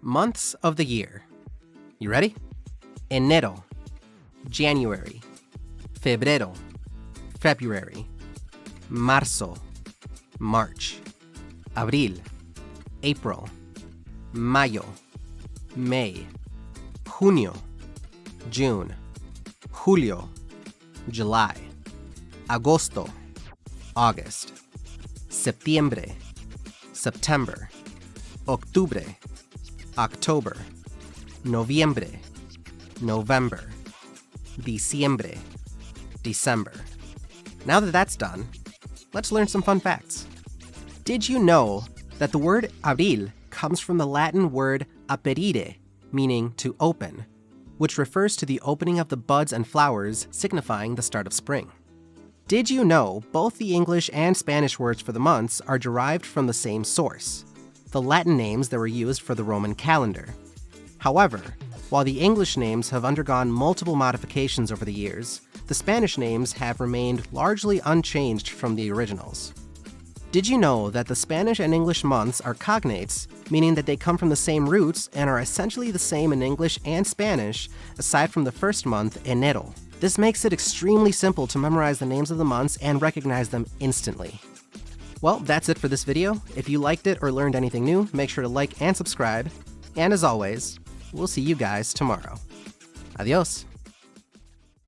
Months of the year. You ready? Enero, January. Febrero, February. Marzo, March. Abril, April. Mayo, May. Junio, June. Julio, July. Agosto, August. Septiembre, September. Octubre, October. Noviembre, November. Diciembre, December. Now that that's done, let's learn some fun facts. Did you know that the word abril comes from the Latin word aperire, meaning to open, which refers to the opening of the buds and flowers, signifying the start of spring? Did you know both the English and Spanish words for the months are derived from the same source, the Latin names that were used for the Roman calendar? However, while the English names have undergone multiple modifications over the years, the Spanish names have remained largely unchanged from the originals. Did you know that the Spanish and English months are cognates, meaning that they come from the same roots and are essentially the same in English and Spanish, aside from the first month, enero? This makes it extremely simple to memorize the names of the months and recognize them instantly. Well, that's it for this video. If you liked it or learned anything new, make sure to like and subscribe. And as always, we'll see you guys tomorrow. Adios.